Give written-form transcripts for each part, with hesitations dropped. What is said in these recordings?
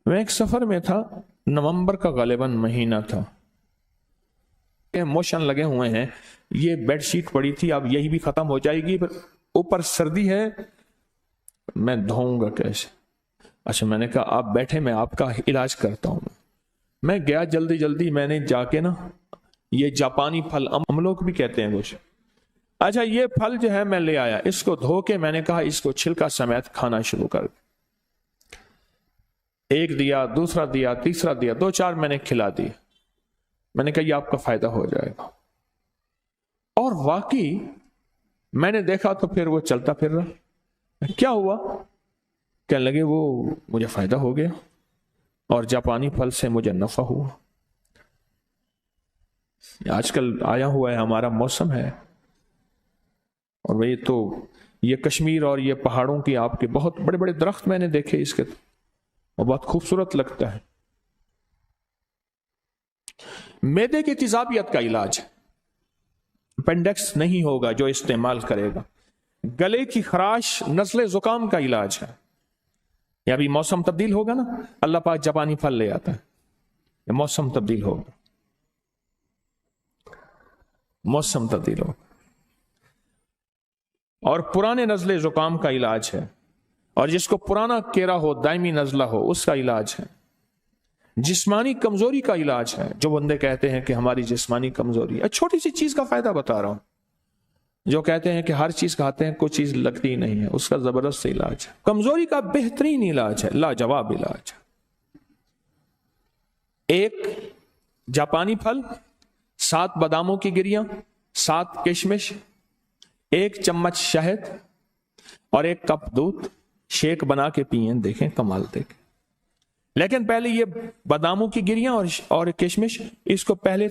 मैं एक सफर में था, नवंबर का गालिबन महीना था, मोशन लगे हुए हैं, ये बेडशीट पड़ी थी, अब यही भी खत्म हो जाएगी, पर ऊपर सर्दी है, मैं धोऊंगा कैसे। अच्छा, मैंने कहा आप बैठे, मैं आपका इलाज करता हूं। मैं गया जल्दी जल्दी, मैंने जाके ना ये जापानी फल, अमलोक भी कहते हैं कुछ, अच्छा ये फल जो है मैं ले आया, इसको धो के मैंने कहा इसको छिलका समेत खाना शुरू कर। एक दिया, दूसरा दिया, तीसरा दिया, 2-4 मैंने खिला दिए। मैंने कहा ये आपका फायदा हो जाएगा। और वाकई मैंने देखा तो फिर वो चलता फिर रहा। क्या हुआ? कहने लगे वो मुझे फायदा हो गया और जापानी फल से मुझे नफा हुआ। आजकल आया हुआ है, हमारा मौसम है, और वही तो ये कश्मीर और ये पहाड़ों की आपके बहुत बड़े बड़े दरख्त मैंने देखे इसके, और बहुत खूबसूरत लगता है। मैदे की तेजाबियत का इलाज, अपेंडिक्स नहीं होगा जो इस्तेमाल करेगा। गले की खराश, नज़ले जुकाम का इलाज है। या भी मौसम तब्दील होगा ना, अल्लाह पाक जापानी फल ले आता है, मौसम तब्दील होगा, मौसम तब्दील होगा। और पुराने नज़ले जुकाम का इलाज है, और जिसको पुराना केरा हो, दायमी नज़ला हो, उसका इलाज है। जिस्मानी कमजोरी का इलाज है, जो बंदे कहते हैं कि हमारी जिस्मानी कमजोरी है। छोटी सी चीज का फायदा बता रहा हूं, जो कहते हैं कि हर चीज खाते हैं कोई चीज लगती नहीं है, उसका जबरदस्त इलाज है। कमजोरी का बेहतरीन इलाज है, लाजवाब इलाज है। एक जापानी फल, 7 बादामों की गिरियां, 7 किशमिश, 1 चम्मच शहद और 1 कप दूध, शेक बना के पिए, देखें कमाल देखें। लेकिन पहले ये बादामों की गिरियां और किशमिश, इसको पहले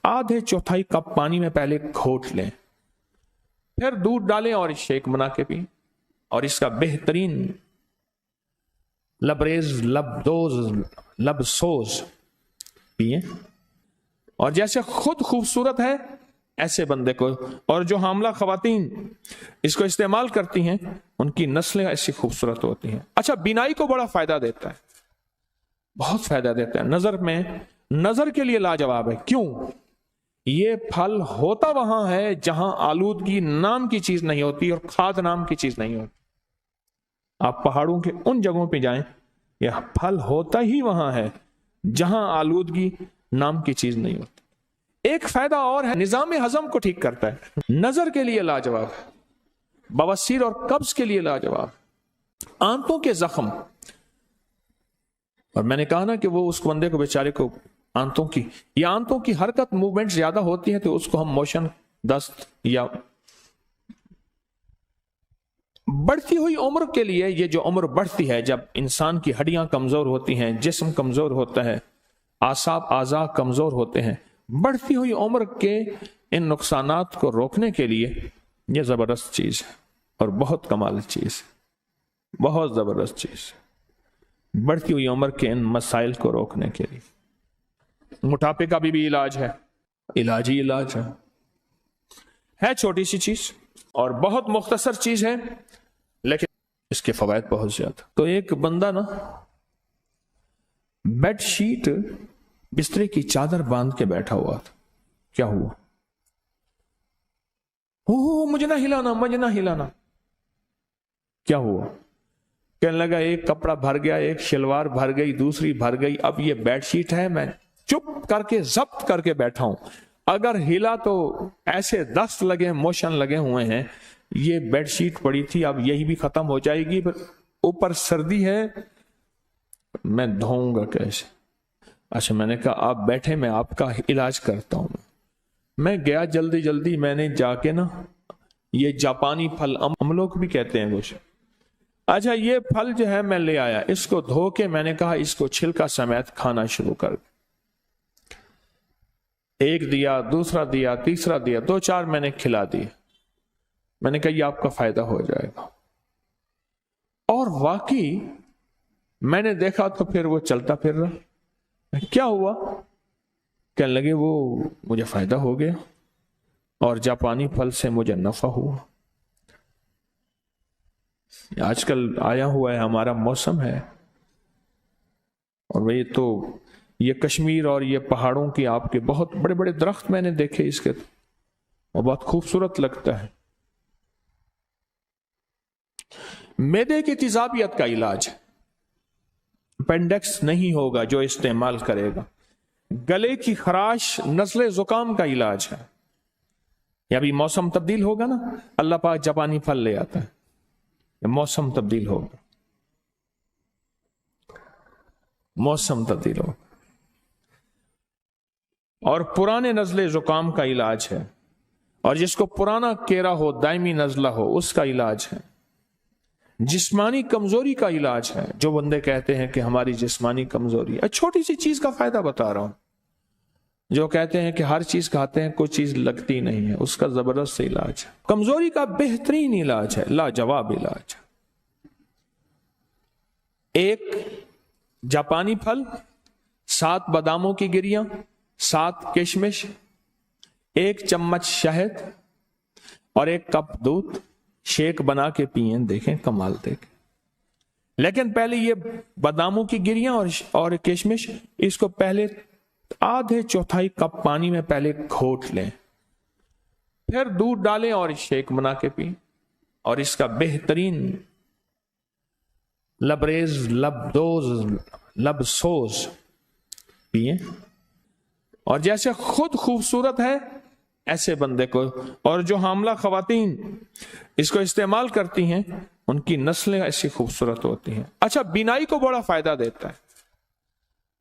आधे चौथाई कप पानी में पहले घोट लें, फिर दूध डालें और शेक बना के पिए, और इसका बेहतरीन लबरेज, लबदोज, लबसोज पिए। और जैसे खुद खूबसूरत है ऐसे बंदे को, और जो हामला खवातीन इसको इस्तेमाल करती हैं उनकी नस्लें ऐसी खूबसूरत होती हैं। अच्छा, बीनाई को बड़ा फायदा देता है, बहुत फायदा देता है। नजर में, नजर के लिए लाजवाब है। क्यों? ये फल होता वहां है जहां आलूदगी नाम की चीज नहीं होती और खाद नाम की चीज नहीं होती। आप पहाड़ों के उन जगहों पे जाएं, यह फल होता ही वहां है जहां आलूदगी नाम की चीज नहीं होती। एक फायदा और है, निजाम हजम को ठीक करता है, नजर के लिए लाजवाब है, बवासीर और कब्ज के लिए लाजवाब, आंतों के जख्म। और मैंने कहा ना कि वो उस बंदे को, बेचारे को आंतों की हरकत, मूवमेंट ज्यादा होती है, तो उसको हम मोशन, दस्त, या बढ़ती हुई उम्र के लिए, ये जो उम्र बढ़ती है, जब इंसान की हड्डियां कमजोर होती हैं, जिस्म कमजोर होता है, आज़ा कमजोर होते हैं, बढ़ती हुई उम्र के इन नुकसानात को रोकने के लिए यह जबरदस्त चीज है, और बहुत कमाल चीज है, बहुत जबरदस्त चीज है। बढ़ती हुई उम्र के इन मसाइल को रोकने के लिए मोटापे का भी इलाज है, इलाज ही इलाज है छोटी सी चीज और बहुत मुख्तसर चीज है, लेकिन इसके फवायद बहुत ज्यादा। तो एक बंदा ना बेडशीट, बिस्तरे की चादर बांध के बैठा हुआ था। क्या हुआ? मुझे ना हिलाना, मुझे ना हिलाना। क्या हुआ? कहने लगा एक कपड़ा भर गया, एक शलवार भर गई, दूसरी भर गई, अब ये बेडशीट है, मैं चुप करके जब्त करके बैठा हूं, अगर हिला तो ऐसे दस्त लगे, मोशन लगे हुए हैं, ये बेडशीट पड़ी थी, अब यही भी खत्म हो जाएगी, पर ऊपर सर्दी है, मैं धोऊंगा कैसे। अच्छा, मैंने कहा आप बैठे, मैं आपका इलाज करता हूं। मैं गया जल्दी जल्दी, मैंने जाके ना ये जापानी फल, अमलोक भी कहते हैं कुछ, अच्छा ये फल जो है मैं ले आया, इसको धो के मैंने कहा इसको छिलका समेत खाना शुरू कर। एक दिया, दूसरा दिया, तीसरा दिया, 2-4 मैंने खिला दिए। मैंने कहा ये आपका फायदा हो जाएगा। और वाकई मैंने देखा तो फिर वो चलता फिर रहा। क्या हुआ? कहने लगे वो मुझे फायदा हो गया और जापानी फल से मुझे नफा हुआ। आजकल आया हुआ है, हमारा मौसम है, اور وہ یہ کشمیر اور یہ پہاڑوں کی آپ کے بہت بڑے بڑے درخت میں نے دیکھے اس کے، اور بہت خوبصورت لگتا ہے۔ معدے کی تیزابیت کا علاج، اپینڈکس نہیں ہوگا جو استعمال کرے گا۔ گلے کی خراش، نزلے زکام کا علاج ہے۔ یا ابھی موسم تبدیل ہوگا نا، اللہ پاک جاپانی پھل لے آتا ہے، موسم تبدیل ہوگا، موسم تبدیل ہوگا۔ اور پرانے نزلے زکام کا علاج ہے، اور جس کو پرانا کیرا ہو، دائمی نزلہ ہو، اس کا علاج ہے۔ جسمانی کمزوری کا علاج ہے، جو بندے کہتے ہیں کہ ہماری جسمانی کمزوری ہے، چھوٹی سی چیز کا فائدہ بتا رہا ہوں، جو کہتے ہیں کہ ہر چیز کھاتے ہیں کوئی چیز لگتی نہیں ہے، اس کا زبردست علاج ہے۔ کمزوری کا بہترین علاج ہے، لاجواب علاج ہے۔ ایک جاپانی پھل، 7 باداموں کی گریاں، 7 کشمش، 1 چمچ شہد اور 1 کپ دودھ، شیک بنا کے پئیں، دیکھیں کمال دیکھیں۔ لیکن پہلے یہ باداموں کی گریاں اور کشمش، اس کو پہلے آدھے چوتھائی کپ پانی میں پہلے گھوٹ لیں، پھر دودھ ڈالیں اور شیک بنا کے پئیں، اور اس کا بہترین لبریز، لب سوز پئیں۔ اور جیسے خود خوبصورت ہے ایسے بندے کو، اور جو حاملہ خواتین اس کو استعمال کرتی ہیں ان کی نسلیں ایسی خوبصورت ہوتی ہیں۔ اچھا، بینائی کو بڑا فائدہ دیتا ہے،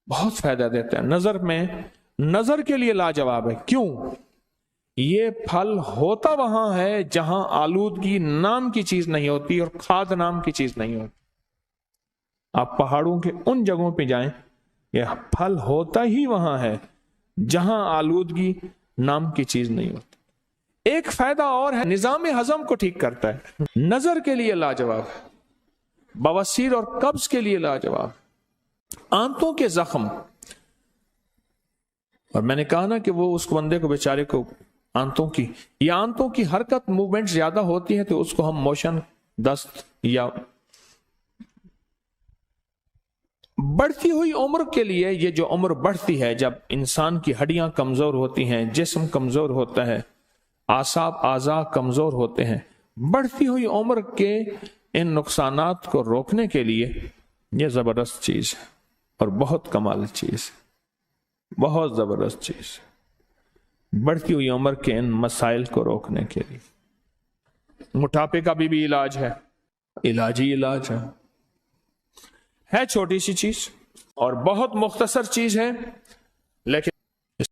بہت فائدہ دیتا ہے۔ نظر کے لیے لاجواب ہے۔ کیوں؟ یہ پھل ہوتا وہاں ہے جہاں آلودگی نام کی چیز نہیں ہوتی اور کھاد نام کی چیز نہیں ہوتی۔ آپ پہاڑوں کے ان جگہوں پہ جائیں، یہ پھل ہوتا ہی وہاں ہے جہاں آلودگی نام کی چیز نہیں ہوتی۔ ایک فائدہ اور ہے، نظام ہضم کو ٹھیک کرتا ہے، نظر کے لیے لاجواب ہے، بواسیر اور قبض کے لیے لاجواب، آنتوں کے زخم، اور میں نے کہا نا کہ وہ اس بندے کو بیچارے کو آنتوں کی حرکت، موومنٹ زیادہ ہوتی ہے تو اس کو ہم موشن دست، یا بڑھتی ہوئی عمر کے لیے، یہ جو عمر بڑھتی ہے، جب انسان کی ہڈیاں کمزور ہوتی ہیں، جسم کمزور ہوتا ہے، اعضاء کمزور ہوتے ہیں، بڑھتی ہوئی عمر کے ان نقصانات کو روکنے کے لیے یہ زبردست چیز ہے، اور بہت کمال چیز ہے، بہت زبردست چیز ہے، بڑھتی ہوئی عمر کے ان مسائل کو روکنے کے لیے۔ موٹاپے کا بھی علاج ہے، علاج ہی علاج ہے چھوٹی سی چیز اور بہت مختصر چیز ہے۔